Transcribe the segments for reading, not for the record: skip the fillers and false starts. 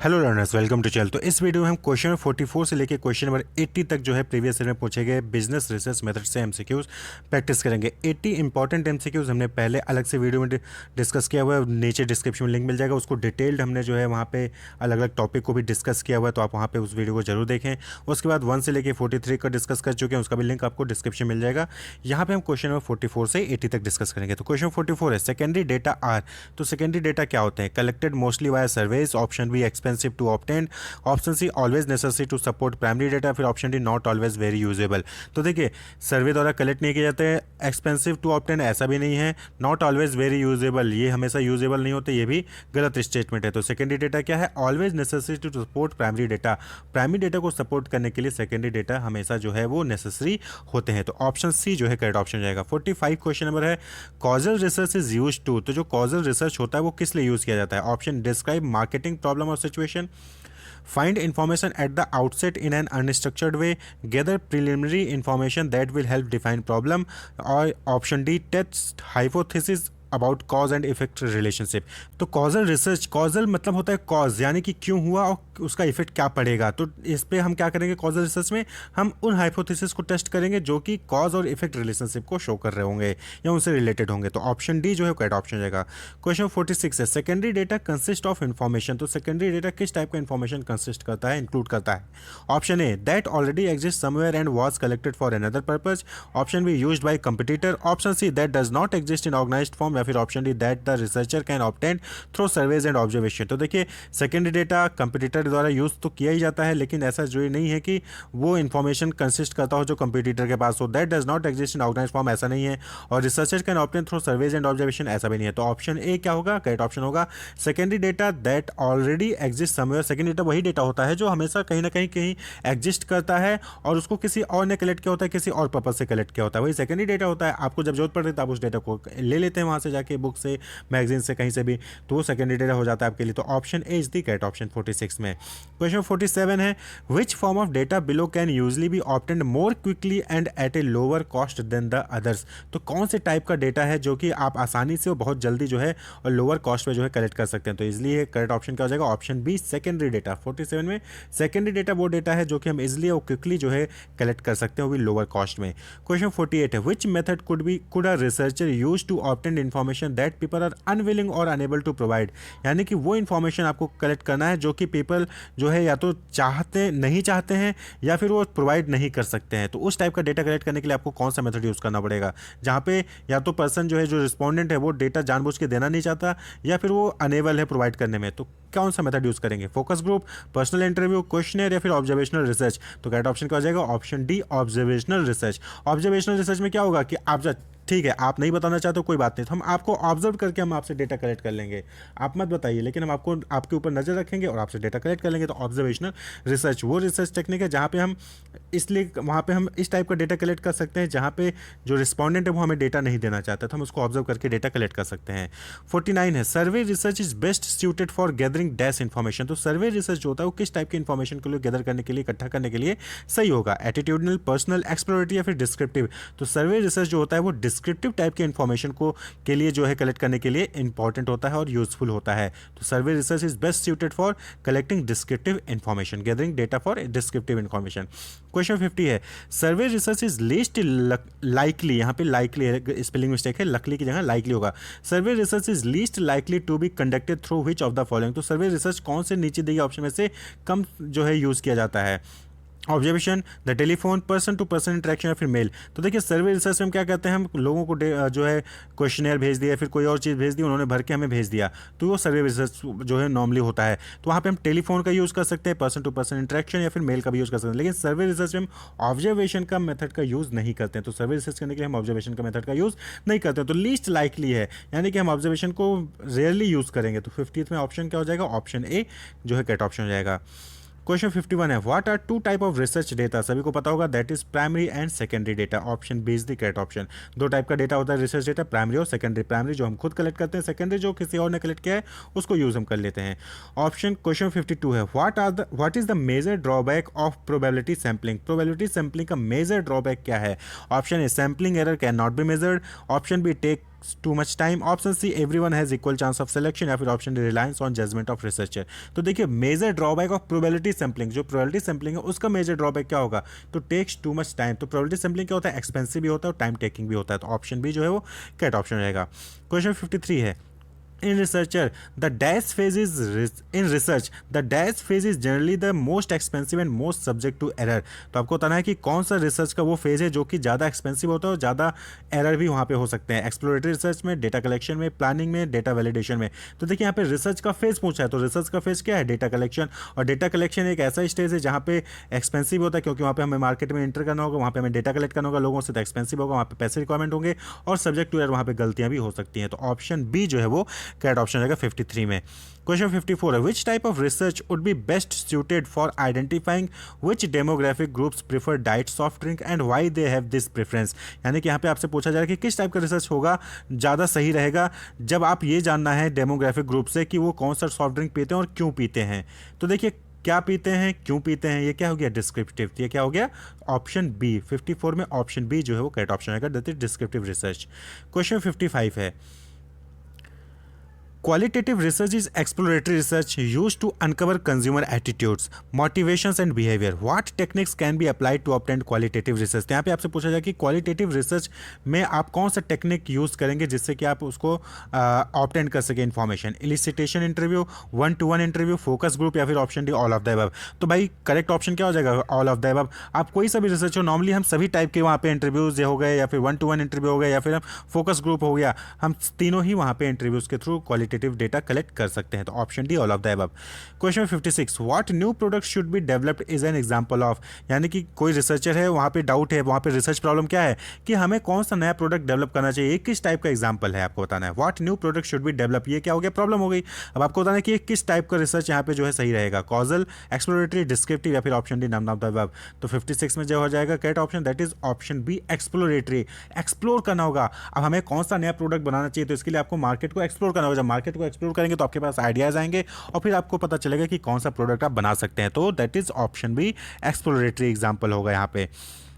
Hello learners, welcome to channel. तो इस video में हम क्वेश्चन नंबर 44 से लेकर क्वेश्चन नंबर 80 तक जो है प्रीवियस ईयर में पूछे गए बिजनेस रिसर्च मेथड से एमसीक्यूज प्रैक्टिस करेंगे। 80 इंपॉर्टेंट एमसीक्यूज हमने पहले अलग से वीडियो में डिस्कस किया हुआ है, नीचे डिस्क्रिप्शन में लिंक मिल जाएगा। उसको डिटेल्ड हमने जो है वहाँ पे अलग अलग टॉपिक को भी डिस्कस किया हुआ है, तो आप वहाँ पे उस वीडियो को जरूर देखें। उसके बाद 1 से लेकर 43 का डिस्कस कर चुके हैं, उसका भी लिंक आपको डिस्क्रिप्शन मिल जाएगा। यहाँ पे हम क्वेश्चन नंबर 44 से 80 तक डिस्कस करेंगे। तो क्वेश्चन 44 है सेकेंडरी डेटा आर। तो सेकेंडरी डेटा क्या होते हैं? Collected mostly via surveys, option B expensive to obtain, option C always necessary to support primary data, फिर option D not always very usable. तो देखिए, सर्वे द्वारा कलेक्ट नहीं किए जाते हैं, एक्सपेंसिव टू ऑब्टेन ऐसा भी नहीं है, नॉट ऑलवेज वेरी यूजेबल ये हमेशा यूजेबल नहीं होते, ये भी गलत स्टेटमेंट है। तो सेकेंडरी डेटा क्या है? Always necessary to support primary data. Primary data को सपोर्ट करने के लिए सेकेंडरी डेटा हमेशा जो है वो नेसेसरी होते हैं। तो ऑप्शन सी जो है करेक्ट ऑप्शन जाएगा। 45 क्वेश्चन नंबर है causal research is use to. तो जो कॉजल रिसर्च होता है वो किस लिए यूज किया जाता है? ऑप्शन डिस्क्राइब मार्केटिंग प्रॉब्लम और situation, find information at the outset in an unstructured way, gather preliminary information that will help define problem, or option D test hypothesis about cause and effect relationship. तो causal research, causal मतलब होता है cause, यानी कि क्यों हुआ और उसका इफेक्ट क्या पड़ेगा। तो इस पे हम क्या करेंगे? कॉजल रिसर्च में हम उन हाइपोथेसिस को टेस्ट करेंगे जो कि कॉज और इफेक्ट रिलेशनशिप को शो कर रहे होंगे या उनसे रिलेटेड होंगे। तो ऑप्शन डी जो है करेक्ट ऑप्शन जाएगा। क्वेश्चन 46 है secondary data consist of information. तो सेकेंडरी डेटा किस टाइप का इन्फॉर्मेशन कंसिस्ट करता है, इंक्लूड करता है? Option A that already exist somewhere and was collected for another purpose, option B used by competitor, option C that does not exist in organised form, या फिर option D that the researcher can obtain through surveys and observation. तो देखिए, secondary data competitor द्वारा use तो किया ही जाता है, लेकिन ऐसा जो नहीं है कि वो इन्फॉर्मेशन कंसिस्ट करता हो जो कंपटीटर के पास हो। That does not exist in organised form ऐसा नहीं है, और researcher can obtain through surveys and observation ऐसा भी नहीं है। तो ऑप्शन ए क्या होगा? करेक्ट ऑप्शन होगा secondary data that already exist somewhere. Secondary data वही डेटा होता है जो हमेशा कहीं ना कहीं एग्जिस्ट करता है और उसको किसी और ने कलेक्ट किया होता है, किसी और पर्पज से कलेक्ट किया होता है, वही सेकेंडरी डेटा होता है। आपको जब जरूरत पड़ती है तो आप उस डेटा को ले लेते हैं वहाँ से जाके, बुक से, मैगजीन से, कहीं से भी, तो वो सेकेंडरी डेटा हो जाता है आपके लिए। तो option A is the correct option 46 में। क्वेश्चन 47 है which form of data below can usually be obtained more quickly and at a lower cost than the others. तो कौन से टाइप का डेटा है जो कि आप आसानी से और बहुत जल्दी जो है और लोअर कॉस्ट पे जो है कलेक्ट कर सकते हैं? तो इसलिए करेक्ट ऑप्शन क्या हो जाएगा? Option B secondary data. 47 में सेकेंडरी डेटा वो डेटा है जो कि हम इजिली और क्विकली जो है कलेक्ट कर सकते हैं, वो भी लोअर कॉस्ट में। क्वेश्चन 48 है which method could a researcher use to obtain information that people are unwilling और अनेबल टू प्रोवाइड। यानी कि वो इन्फॉर्मेशन आपको कलेक्ट करना है जो कि पीपल जो है या तो नहीं चाहते हैं या फिर वो प्रोवाइड नहीं कर सकते हैं। तो उस टाइप का डेटा कलेक्ट करने के लिए आपको कौन सा मेथड यूज़ करना पड़ेगा? जहाँ पे या तो पर्सन जो है, जो रिस्पोंडेंट है, वो डेटा जानबूझ के देना नहीं चाहता या फिर वो अनेबल है प्रोवाइड करने में। तो कौन सा मेथड यूज़ करेंगे? Focus group, personal interview, questionnaire, या फिर ऑब्जर्वेशनल रिसर्च? तो करेक्ट ऑप्शन क्या हो जाएगा? Option D observational research. Observational research में क्या होगा कि आप ठीक है, आप नहीं बताना चाहते हो, कोई बात नहीं, तो हम आपको ऑब्जर्व करके हम आपसे डेटा कलेक्ट कर लेंगे। आप मत बताइए, लेकिन हम आपको आपके ऊपर नज़र रखेंगे और आपसे डेटा कलेक्ट कर लेंगे। तो ऑब्जर्वेशनल रिसर्च वो रिसर्च टेक्निक है जहाँ पे हम इसलिए वहाँ पे हम इस टाइप का डेटा कलेक्ट कर सकते हैं जहाँ पे जो रिस्पॉन्डेंट है वो हमें डेटा नहीं देना चाहता, तो हम उसको ऑब्जर्व करके डेटा कलेक्ट कर सकते हैं। 49 है सर्वे research is best suited for gathering dash information. तो सर्वे रिसर्च जो होता है वो किस टाइप की इन्फॉर्मेशन को गैदर करने के लिए, इकट्ठा करने के लिए सही होगा? एटीट्यूडनल, पर्सनल, एक्सप्लोरेटरी, या फिर डिस्क्रिप्टिव? तो सर्वे रिसर्च जो होता है वो डिस्क्रिप्टिव टाइप के इन्फॉर्मेशन को के लिए जो है कलेक्ट करने के लिए इंपॉर्टेंट होता है और यूजफुल होता है। तो survey research is best suited for collecting descriptive information, gathering data for descriptive information. Question 50 है सर्वे रिसर्च इज लीस्ट लाइकली। यहाँ पे लाइकली है, स्पेलिंग मिस्टेक है, लकली की जगह लाइकली होगा। Survey research is least likely to be conducted through which of the following. तो survey research कौन से नीचे दिए ऑप्शन में से कम जो है यूज किया जाता है? Observation, the telephone, person to person interaction, या फिर मेल? तो देखिए, सर्वे रिसर्च में हम क्या कहते हैं, हम लोगों को जो है क्वेश्चनर भेज दिया, फिर कोई और चीज़ भेज दी, उन्होंने भर के हमें भेज दिया, तो वो सर्वे रिसर्च जो है नॉर्मली होता है। तो वहाँ पे हम टेलीफोन का यूज़ कर सकते हैं, पर्सन टू पर्सन इंटरेक्शन, या फिर मेल का भी यूज़ कर सकते हैं। लेकिन सर्वे रिसर्च में हम ऑब्जर्वेशन का मेथड का यूज़ नहीं करते हैं। तो सर्वे रिसर्च करने के लिए हम ऑब्जर्वेशन का मेथड का यूज़ नहीं करते हैं। तो लीस्ट लाइकली है, यानी कि हम ऑब्जर्वेशन को रेयरली यूज़ करेंगे। तो 50th में ऑप्शन क्या हो जाएगा? ऑप्शन ए जो है करेक्ट ऑप्शन हो जाएगा। क्वेश्चन 51 है what are two type of research data? सभी को पता होगा, that is primary and secondary data. Option B is the correct option. दो टाइप का डेटा होता है रिसर्च डेटा, प्राइमरी और सेकेंडरी। प्राइमरी जो हम खुद कलेक्ट करते हैं, सेकेंडरी जो किसी और ने कलेक्ट किया है उसको यूज हम कर लेते हैं। ऑप्शन क्वेश्चन 52 है what is the major drawback of probability sampling? Probability sampling का मेजर ड्रॉबैक क्या है? Option A sampling error can not be measured, option B take too much time, option C everyone has equal chance of selection, या फिर option D reliance on judgement of researcher. तो देखिए major drawback of probability sampling, जो probability sampling है उसका major drawback क्या होगा, तो टेक्स टू मच टाइम। तो प्रोबेबिलिटी सैम्पलिंग क्या होता है, एक्सपेंसिव भी होता है और टाइम टेकिंग भी होता है। तो ऑप्शन बी जो है वो करेक्ट ऑप्शन रहेगा। क्वेश्चन 53 है, in researcher the dash phase is in research the dash phase is generally the most expensive and most subject to error। तो आपको बताना है कि कौन सा रिसर्च का वो फेज है जो कि ज़्यादा एक्सपेंसिव होता है और ज़्यादा एरर भी वहाँ पे हो सकते हैं, एक्सप्लोरेटरी रिसर्च में, डेटा कलेक्शन में, प्लानिंग में, डेटा वैलिडेशन में। तो देखिए यहाँ पे रिसर्च का फेज पूछा है, तो रिसर्च का फेज क्या है, डेटा कलेक्शन। और डेटा कलेक्शन एक ऐसा स्टेज है जहाँ पे एक्सपेंसिव होता है, क्योंकि वहाँ पे हमें मार्केट में एंटर करना होगा, वहाँ पे हमें डेटा कलेक्ट करना होगा लोगों से, तो एक्सपेंसिव होगा, वहाँ पे पैसे रिक्वायरमेंट होंगे और सब्जेक्ट टू एरर, वहाँ पे गलतियाँ भी हो सकती हैं। तो ऑप्शन बी जो है वो करेक्ट ऑप्शन रहेगा 53 में। क्वेश्चन 54 है, which type of research would be best suited for identifying which demographic groups prefer diet soft drink and why they have this preference. यानी कि यहाँ पे आपसे पूछा जा रहा है कि किस टाइप का रिसर्च होगा ज़्यादा सही रहेगा जब आप ये जानना है डेमोग्राफिक ग्रुप से कि वो कौन सा सॉफ्ट ड्रिंक पीते हैं और क्यों पीते हैं। तो देखिए क्या पीते हैं, क्यों पीते हैं, ये क्या हो गया डिस्क्रिप्टिव, ये क्या हो गया ऑप्शन बी। 54 में ऑप्शन बी जो है वो करेक्ट ऑप्शन रहेगा, that is descriptive research. Question 55 है, qualitative research is exploratory research used to uncover consumer attitudes, motivations and behavior. What techniques can be applied to obtain qualitative research? तो यहाँ पे आपसे पूछा जाए कि क्वालिटेटिव रिसर्च में आप कौन सा टेक्निक यूज़ करेंगे जिससे कि आप उसको ऑब्टेन कर सके information, elicitation interview, one to one interview, focus group, या फिर option D all of the above. तो भाई करेक्ट ऑप्शन क्या हो जाएगा, ऑल ऑफ द अबव। आप कोई सा भी रिसर्च हो, नॉर्मली हम सभी टाइप के वहाँ पे इंटरव्यूज़ हो गए, या फिर वन टू वन इंटरव्यू हो गए, या फिर हम फोकस ग्रुप हो गया, हम तीनों ही वहाँ पे इंटरव्यूज़ के थ्रू क्वालिटेटिव डेटा कलेक्ट कर सकते हैं। तो option D all of the above. Question 56, what new product should be developed is an example of. यानी कि कोई रिसर्चर है, वहाँ पे डाउट है, वहाँ पे रिसर्च प्रॉब्लम क्या है कि हमें कौन सा नया प्रोडक्ट डेवलप करना चाहिए, किस टाइप का एग्जांपल है आपको बताना है। What new product should be develop, ये क्या हो गया प्रॉब्लम हो गई। अब आपको बताना है कि किस टाइप का रिसर्च यहाँ पे जो है सही रहेगा, कॉजल, एक्सप्लोरेटरी, डिस्क्रिप्टिव, या फिर option D none of the above. तो 56 में जो हो जाएगा correct option that is option B exploratory. Explore करना होगा, अब हमें कौन सा नया प्रोडक्ट बनाना चाहिए, तो इसके लिए आपको मार्केट को एक्सप्लोर करना होगा। जब मार्केट को एक्सप्लोर करेंगे तो आपके पास आइडियाज आएंगे और फिर आपको पता चलेगा कि कौन सा प्रोडक्ट आप बना सकते हैं। तो that is option B exploratory example होगा यहाँ पे।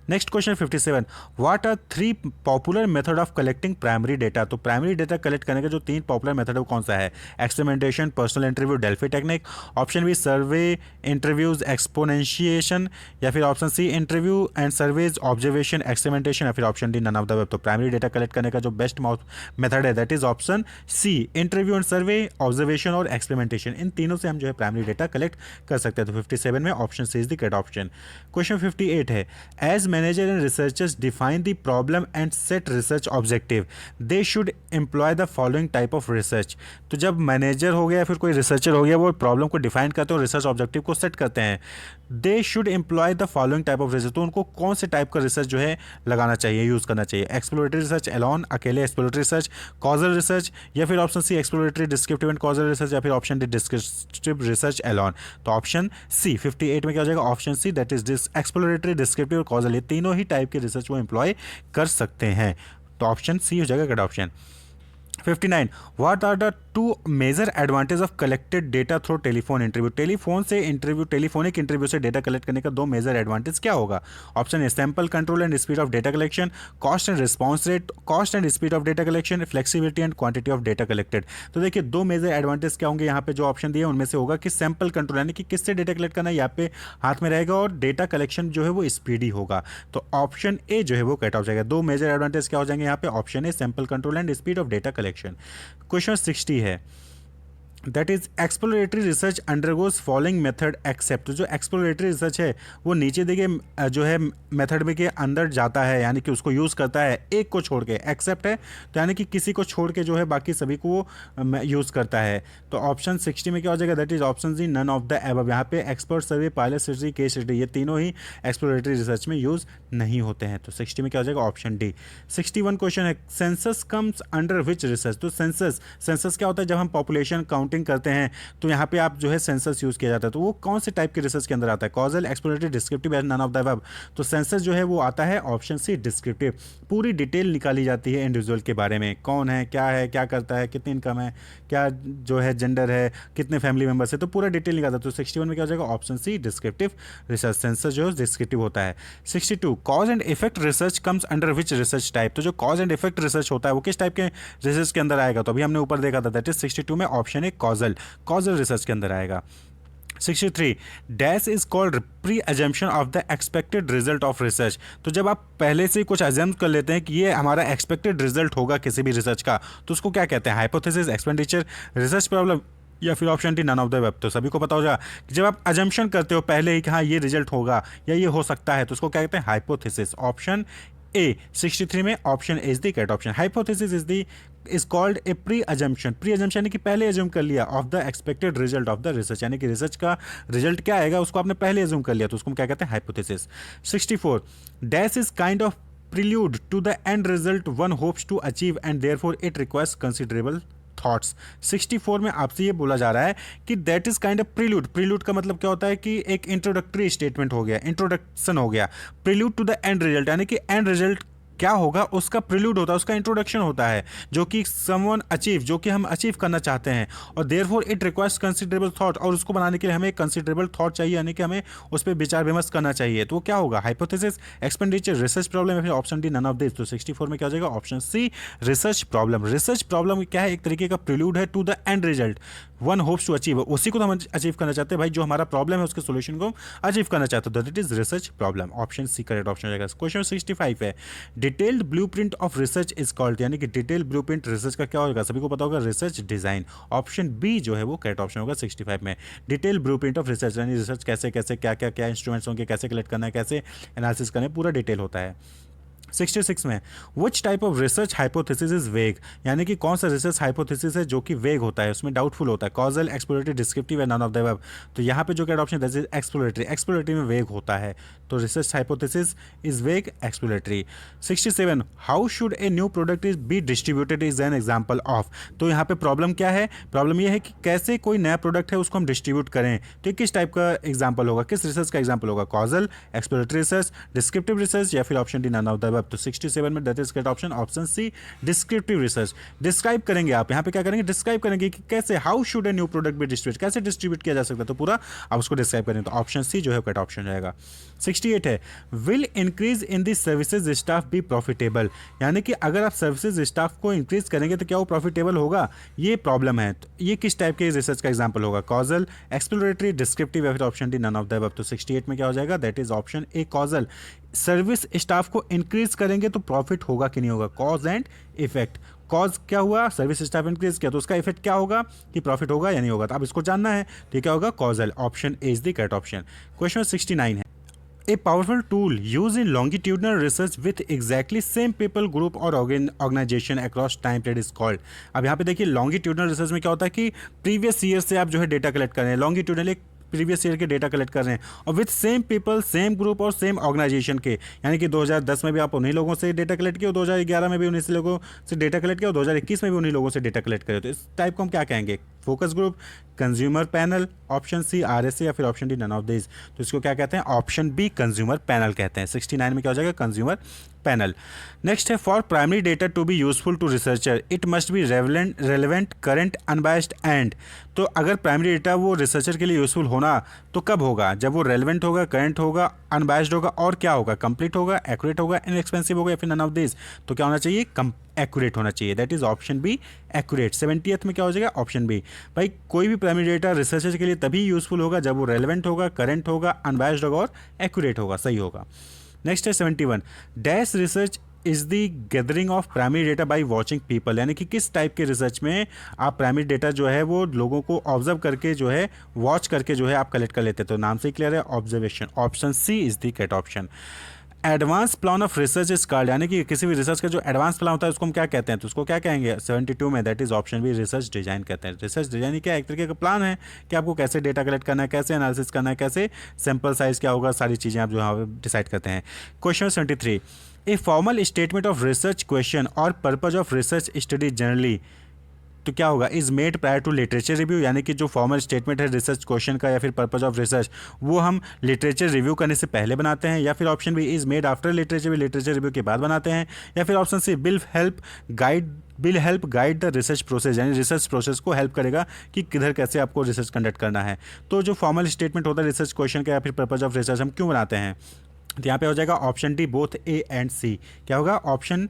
Next question 57, what are 3 popular method of collecting primary data. तो प्राइमरी डेटा कलेक्ट करने का जो 3 पॉपुलर मेथड है वो कौन सा है, experimentation, personal interview, Delphi technique, option B survey, interviews, exponentiation, या फिर option C interview and surveys, observation, experimentation, या फिर option D none of the above. तो प्राइमरी डेटा कलेक्ट करने का जो बेस्ट मेथड है that is option C, interview and survey, observation और एक्सपेरिमेंटेशन। इन तीनों से हम जो है प्राइमरी डेटा कलेक्ट कर सकते हैं। तो 57 में option C is the correct option. Question 58 है, as manager and researchers define the problem and set research objective, they should employ the following type of research। तो जब मैनेजर हो गया या फिर कोई रिसर्चर हो गया, वो प्रॉब्लम को डिफाइन करते हैं और रिसर्च ऑब्जेक्टिव को सेट करते हैं। They should employ the following type of research, तो उनको कौन से टाइप का रिसर्च जो है लगाना चाहिए, यूज़ करना चाहिए, एक्सप्लोरेटरी रिसर्च एलोन, अकेले एक्सप्लोरेटरी रिसर्च, कॉजल रिसर्च, या फिर option C exploratory, descriptive and causal research, या फिर option D descriptive research alone. तो ऑप्शन सी 58 में क्या हो जाएगा, option C that is exploratory, descriptive और कॉजल, ये तीनों ही टाइप के रिसर्च वो एम्प्लॉय कर सकते हैं। तो ऑप्शन सी हो जाएगा correct option. 59, what are the 2 major advantage of collected data through telephone interview. Telephone से इंटरव्यू, टेलीफोनिक इंटरव्यू से डेटा कलेक्ट करने का 2 मेजर एडवांटेज क्या होगा। Option A sample control and speed of data collection, cost and response rate, cost and speed of data collection, flexibility and quantity of data collected. तो देखिए 2 major advantage क्या होंगे यहाँ पे जो ऑप्शन दिए उनमें से होगा कि सैंपल कंट्रोल यानी कि किससे डेटा कलेक्ट करना है यहाँ पे हाथ में रहेगा, और डेटा कलेक्शन जो है वो स्पीडी होगा। तो ऑप्शन ए जो है वो कट ऑफ जाएगा। 2 मेजर एडवांटेज क्या हो जाएंगे यहाँ पे, option A sample control and speed of data collection. Question 60 है, that is exploratory research undergoes following method except. जो एक्सप्लोरेटरी रिसर्च है वो नीचे देखिए जो है मेथड में के अंदर जाता है, यानी कि उसको यूज़ करता है, एक को छोड़ के, एक्सेप्ट है तो यानी कि किसी को छोड़ के जो है बाकी सभी को वो यूज़ करता है। तो ऑप्शन 60 में क्या हो जाएगा, that is option C none of the above. यहाँ पे expert survey, pilot study, case study, ये तीनों ही एक्सप्लोरेटरी रिसर्च में यूज़ नहीं होते हैं। तो 60 में क्या हो जाएगा, ऑप्शन डी। 61 क्वेश्चन है, census comes under which research. तो सेंसस क्या होता है, जब हम पॉपुलेशन काउंट काउंटिंग करते हैं तो यहाँ पे आप जो है सेंसस यूज़ किया जाता है, तो वो कौन से टाइप के रिसर्च के अंदर आता है? कॉजल, एक्सप्लोरेटरी, डिस्क्रिप्टिव या नन ऑफ द अबव? तो सेंसस जो है वो आता है ऑप्शन सी डिस्क्रिप्टिव। पूरी डिटेल निकाली जाती है इंडिविजुअल के बारे में, कौन है, क्या करता है, कितनी इनकम है, क्या जो है जेंडर है, कितने फैमिली मेंबर्स है, तो पूरा डिटेल निकालता है। तो 61 में क्या हो जाएगा? Option C descriptive research. Census जो है डिस्क्रिप्टिव होता है। 62 cause and effect research comes under which research type? तो जो कॉज एंड इफेक्ट रिसर्च होता है वो किस टाइप के रिसर्च के अंदर आएगा? तो अभी हमने ऊपर देखा था, दैट इज 62 में ऑप्शन ए कॉजल रिसर्च के अंदर आएगा। 63 dash is called pre assumption of the expected result of research. तो जब आप पहले से कुछ एजम्प कर लेते हैं कि ये हमारा एक्सपेक्टेड रिजल्ट होगा किसी भी रिसर्च का, तो उसको क्या कहते हैं? हाइपोथेसिस, एक्सपेंडिचर, रिसर्च प्रॉब्लम या फिर option D none of the above? तो सभी को पता हो जाएगा कि जब आप अजम्पशन करते हो पहले ही कि हाँ ये रिजल्ट होगा या ये हो सकता है, तो उसको क्या कहते हैं? हाइपोथेसिस। ऑप्शन ए 63 में option A is the correct option. Hypothesis is called a pre assumption. Pre assumption यानी कि पहले एज्यूम कर लिया of the expected result of the research, यानी कि रिसर्च का रिजल्ट क्या आएगा उसको आपने पहले एज्यूम कर लिया, तो उसको क्या कहते हैं? Hypothesis. 64 dash is kind of prelude to the end result one hopes to achieve and therefore it requires considerable thoughts. 64 में आपसे ये बोला जा रहा है कि that is kind of prelude. Prelude का मतलब क्या होता है कि एक इंट्रोडक्टरी स्टेटमेंट हो गया, इंट्रोडक्शन हो गया। Prelude to the end result यानी कि एंड रिजल्ट क्या होगा उसका प्रील्यूड होता है, उसका इंट्रोडक्शन होता है, जो कि समवन अचीव, जो कि हम अचीव करना चाहते हैं। और therefore it requires considerable thought, और उसको बनाने के लिए हमें कंसिडरेबल थॉट चाहिए, यानी कि हमें उस पर विचार विमर्श करना चाहिए। तो वो क्या होगा? हाइपोथेसिस, एक्सपेंडिचर, रिसर्च प्रॉब्लम या फिर option D none of this? तो 64 में क्या हो जाएगा? Option C research problem. Research problem क्या है? एक तरीके का प्रील्यूड है to the end result one hopes to achieve, उसी को तो हम अचीव करना चाहते हैं भाई, जो हमारा प्रॉब्लम है उसके सोल्यूशन को अचीव करना चाहते हो, that is research problem. Option C correct option हो जाएगा। क्वेश्चन 65 है detailed blueprint of research is called, यानी कि डिटेल ब्लूप्रिंट रिसर्च का क्या होगा? सभी को पता होगा, रिसर्च डिजाइन। ऑप्शन बी जो है वो करेक्ट ऑप्शन होगा 65 में। डिटेल ब्लूप्रिंट ऑफ रिसर्च यानी रिसर्च कैसे कैसे क्या इंस्ट्रूमेंट्स होंगे, कैसे कलेक्ट करना है, कैसे एनालिसिस करना है, पूरा डिटेल होता है। 66 में which type of research hypothesis is वेग, यानी कि कौन सा रिसर्च हाइपोथेसिस है जो कि वेग होता है, उसमें डाउटफुल होता है? कॉजल, एक्सप्लोरेटरी, डिस्क्रिप्टिव या नन ऑफ द अबव? तो यहाँ पे जो करेक्ट ऑप्शन है एक्सप्लोरेटरी। एक्सप्लोरेटरी में वेग होता है, तो रिसर्च हाइपोथेसिस इज वेग, exploratory. 67 how should a new product is be distributed is an example of. तो यहाँ पे प्रॉब्लम क्या है? प्रॉब्लम ये है कि कैसे कोई नया प्रोडक्ट है उसको हम डिस्ट्रीब्यूट करें, तो किस टाइप का एग्जाम्पल होगा, किस रिसर्च का एग्जाम्पल होगा? Causal, exploratory research, descriptive research या फिर option D none of the above? तो 67 में that is correct option, option C descriptive research. Describe करेंगे आप, यहाँ पे क्या करेंगे? डिस्क्राइब करेंगे कि कैसे, how should a new product be distribute, कैसे डिस्ट्रीब्यूट किया जा सकता है, तो पूरा आप उसको डिस्क्राइब करेंगे, तो ऑप्शन सी जो है करेक्ट ऑप्शन रहेगा। 68 है will increase in the services staff be profitable, यानी कि अगर आप सर्विसेज स्टाफ को इंक्रीज करेंगे तो क्या वो प्रॉफिटेबल होगा? ये प्रॉब्लम है, तो ये किस टाइप के रिसर्च का एग्जांपल होगा? कॉजल, एक्सप्लोरेटरी, डिस्क्रिप्टिव या फिर option D none of the above? तो 68 में क्या हो जाएगा? That is option A causal. Service staff को इंक्रीज करेंगे तो प्रॉफिट होगा कि नहीं होगा? Cause and effect. कॉज क्या हुआ? सर्विस स्टाफ इंक्रीज किया, तो उसका इफेक्ट क्या होगा कि प्रॉफिट होगा या नहीं होगा? तो अब इसको जानना है, तो क्या होगा? Causal. Option A is the correct option. Question 69 है A powerful tool used in longitudinal research with exactly same people group or organization across time period is called। अब यहाँ पे देखिए longitudinal research में क्या होता है कि प्रीवियस ईयर से आप जो है डेटा कलेक्ट कर रहे हैं, longitudinal एक प्रीवियस ईयर के डेटा कलेक्ट कर रहे हैं और with same people, same group और सेम ऑर्गेनाइजेशन के, यानी कि 2010 में भी आप उन्हीं लोगों से डेटा कलेक्ट किया, 2011 में भी उन्हीं से लोगों से डेटा कलेक्ट किया और 2021 में भी उन्हीं लोगों से डेटा कलेक्ट करे, तो इस टाइप को हम क्या कहेंगे? Focus group, consumer panel, option C RSA या फिर option D none of this? तो इसको क्या कहते हैं? ऑप्शन बी कंज्यूमर पैनल कहते हैं। 69 में क्या हो जाएगा? Consumer panel. नेक्स्ट है for primary data to be useful to researcher it must be relevant, current, unbiased and. तो अगर प्राइमरी डेटा वो रिसर्चर के लिए यूजफुल होना तो कब होगा? जब वो रेलेवेंट होगा, करंट होगा, अनबायस्ड होगा और क्या होगा? कंप्लीट होगा, एक्यूरेट होगा, इनएक्सपेंसिव होगा या फिर नन ऑफ दिस? तो क्या होना चाहिए? एक्यूरेट होना चाहिए, that is option B accurate. 70th में क्या हो जाएगा? Option B. भाई कोई भी प्राइमरी डेटा रिसर्चर के लिए तभी यूजफुल होगा जब वो रेलेवेंट होगा, करंट होगा, अनबायस्ड होगा और एक्यूरेट होगा, सही होगा। नेक्स्ट है 71 dash research is the gathering of primary data by watching people, यानी कि किस टाइप के रिसर्च में आप प्राइमरी डेटा जो है वो लोगों को ऑब्जर्व करके जो है, वॉच करके जो है आप कलेक्ट कर लेते हैं, तो नाम से ही क्लियर है, observation. Option C is the correct option. Advance plan of research is called, यानी कि किसी भी रिसर्च का जो एडवांस प्लान होता है उसको हम क्या कहते हैं? तो उसको क्या कहेंगे? 72 में that is option B research design कहते हैं। रिसर्च डिजाइन क्या है? एक तरीके का प्लान है कि आपको कैसे डेटा कलेक्ट करना है, कैसे एनालिसिस करना है, कैसे सैंपल साइज क्या होगा, सारी चीज़ें आप जो है डिसाइड करते हैं। Question 73 a formal statement of research question और purpose of research study generally, तो क्या होगा, is made prior to literature review, यानी कि जो फॉर्मल स्टेटमेंट है रिसर्च क्वेश्चन का या फिर पर्पज ऑफ रिसर्च, वो हम लिटरेचर रिव्यू करने से पहले बनाते हैं, या फिर option B is made after literature review के बाद बनाते हैं, या फिर option C will help guide the research process, यानी रिसर्च प्रोसेस को हेल्प करेगा कि किधर कैसे आपको रिसर्च कंडक्ट करना है। तो जो फॉर्मल स्टेटमेंट होता है रिसर्च क्वेश्चन का या फिर पर्पज ऑफ रिसर्च, हम क्यों बनाते हैं, तो यहाँ पे हो जाएगा option D both A and C. क्या होगा, ऑप्शन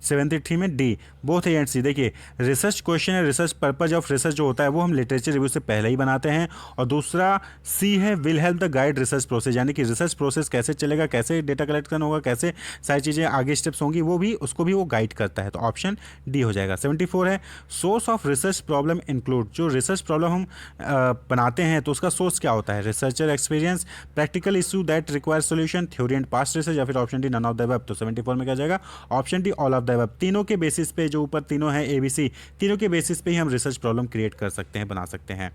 73 में D both A and C. देखिए रिसर्च क्वेश्चन है, रिसर्च पर्पज ऑफ रिसर्च जो होता है वो हम लिटरेचर रिव्यू से पहले ही बनाते हैं, और दूसरा सी है will help the guide research process, यानी कि रिसर्च प्रोसेस कैसे चलेगा, कैसे डेटा कलेक्ट करना होगा, कैसे सारी चीज़ें आगे स्टेप्स होंगी, उसको भी वो गाइड करता है। तो ऑप्शन डी हो जाएगा। 74 है source of research problem include, जो रिसर्च प्रॉब्लम हम बनाते हैं तो उसका सोर्स क्या होता है, researcher experience, practical issue that require solution, theory and past research, या फिर option D none of the above. तो 74 में क्या जाएगा, option D all of the above. तीनों के बेसिस पे, जो ऊपर तीनों हैं ABC, तीनों के बेसिस पे ही हम रिसर्च प्रॉब्लम क्रिएट कर सकते हैं, बना सकते हैं।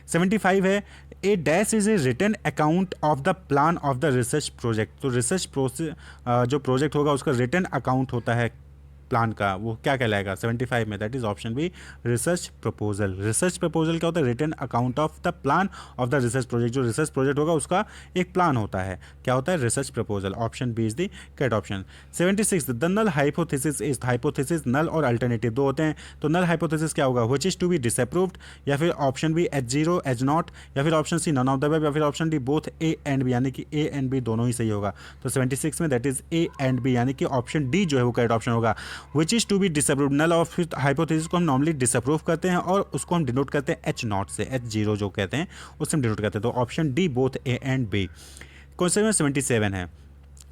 75 है a dash is a written account of the plan of the research project. तो रिसर्च प्रोसेस जो प्रोजेक्ट होगा उसका रिटन अकाउंट होता है प्लान का, वो क्या कहलाएगा 75 में, that is option B research proposal. Research proposal क्या होता है, written account of the plan of the research project, जो रिसर्च प्रोजेक्ट होगा उसका एक प्लान होता है, क्या होता है, research proposal. Option B is the correct option. 76 the null hypothesis is, hypothesis null और अल्टरनेटिव दो होते हैं, तो नल हाइपोथेसिस क्या होगा, which is to be disapproved, या फिर ऑप्शन बी H0 H0, या फिर option C none of the above, या फिर option D both A and B, यानी कि ए एंड बी दोनों ही सही होगा। तो 76 में that is A and B, यानी कि ऑप्शन डी जो है वो करेक्ट ऑप्शन होगा। Which is to be disapproved, null of hypothesis को हम नॉर्मली डिसअप्रूव करते हैं और उसको हम डिनोट करते हैं H0 से, H0 जो कहते हैं उससे हम डिनोट करते हैं। तो option D both A and B. Question number 77 है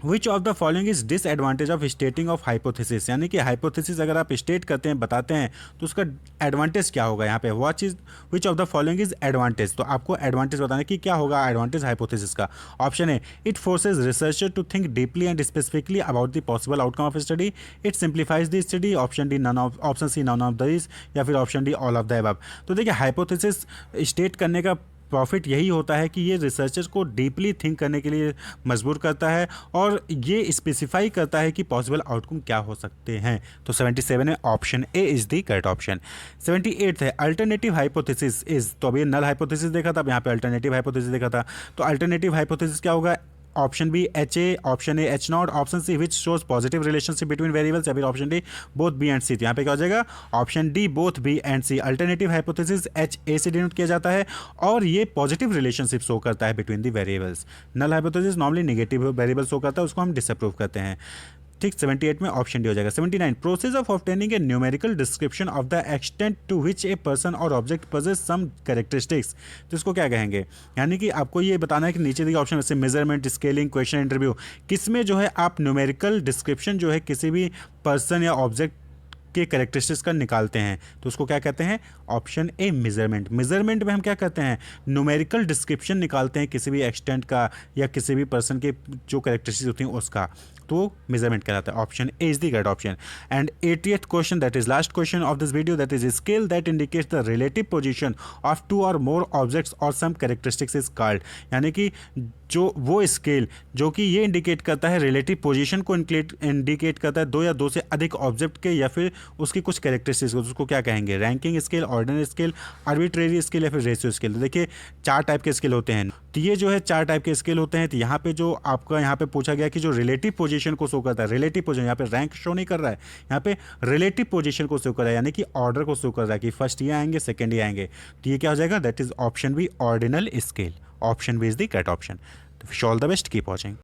which of the following is disadvantage of stating of hypothesis, यानी कि हाइपोथेसिस अगर आप स्टेट करते हैं, बताते हैं, तो उसका एडवांटेज क्या होगा। यहाँ पे what is which of the following is advantage, तो आपको एडवांटेज बताना कि क्या होगा एडवांटेज हाइपोथेसिस का। ऑप्शन है it forces researcher to think deeply and specifically about the possible outcome of study, it simplifies the study, option D none of, option C none of this, या फिर option D all of the above. तो देखिए hypothesis state करने का profit यही होता है कि ये रिसर्चर्स को डीपली थिंक करने के लिए मजबूर करता है और ये स्पेसिफाई करता है कि पॉसिबल आउटकम क्या हो सकते हैं। तो 77 है, option A is the correct option. 78 है अल्टरनेटिव हाइपोथेसिस इज, तो अभी नल हाइपोथेसिस देखा था, अब यहाँ पे अल्टरनेटिव हाइपोथेसिस देखा था। तो अल्टरनेटिव हाइपोथेसिस क्या होगा, option B HA, option A H0, option C which shows positive relationship between variables, या फिर option D both B and C. तो यहाँ पे क्या हो जाएगा, option D both B and C. Alternative hypothesis HA से डिनोट किया जाता है और ये पॉजिटिव रिलेशनशिप शो करता है between the variables. Null hypothesis normally negative variable show करता है, उसको हम डिसअप्रूव करते हैं। ठीक, 78 में ऑप्शन डी हो जाएगा। 79 process of obtaining a numerical description of the extent to which a person और ऑब्जेक्ट पजेस सम कैरेक्टरिस्टिक्स, तो इसको क्या कहेंगे, यानी कि आपको ये बताना है कि नीचे दिए ऑप्शन में से मेजरमेंट, स्केलिंग, क्वेश्चन इंटरव्यू, किसमें जो है आप न्यूमेरिकल डिस्क्रिप्शन जो है किसी भी पर्सन या ऑब्जेक्ट के कैरेक्टरिस्टिक्स का निकालते हैं, तो उसको क्या कहते हैं, ऑप्शन ए मेजरमेंट। मेजरमेंट में हम क्या करते हैं, न्यूमेरिकल डिस्क्रिप्शन निकालते हैं किसी भी एक्सटेंट का या किसी भी पर्सन के जो कैरेक्टरिस्टिक्स होती हैं उसका, तो मेजरमेंट कहलाता है। Option A is the correct option. And 80th question, that is last question of this video, that is scale that indicates the relative position of two और मोर ऑब्जेक्ट्स और सम कैरेक्टरिस्टिक्स इज कॉल्ड, यानी कि जो वो scale जो कि ये indicate करता है रिलेटिव पोजीशन को इंडिकेट करता है दो या दो से अधिक ऑब्जेक्ट के या फिर उसकी कुछ कैरेक्टरिस्टिक्स को, उसको क्या कहेंगे, ranking scale, ordinary scale, arbitrary scale या फिर रेशियो स्केल। तो देखिए 4 टाइप के स्केल होते हैं, तो ये जो है 4 टाइप के स्केल होते हैं। तो यहाँ पे जो आपका यहाँ पे पूछा गया कि जो रिलेटिव पोजीशन को शो करता है, रिलेटिव पोजीशन, यहाँ पे रैंक शो नहीं कर रहा है, यहाँ पे रिलेटिव पोजीशन को शो कर रहा है, यानी कि ऑर्डर को शो कर रहा है कि फर्स्ट ये आएंगे, सेकंड ये आएंगे, तो ये क्या हो जाएगा, that is option B ordinal scale. Option B is the correct option. तो wish all the best, keep watching.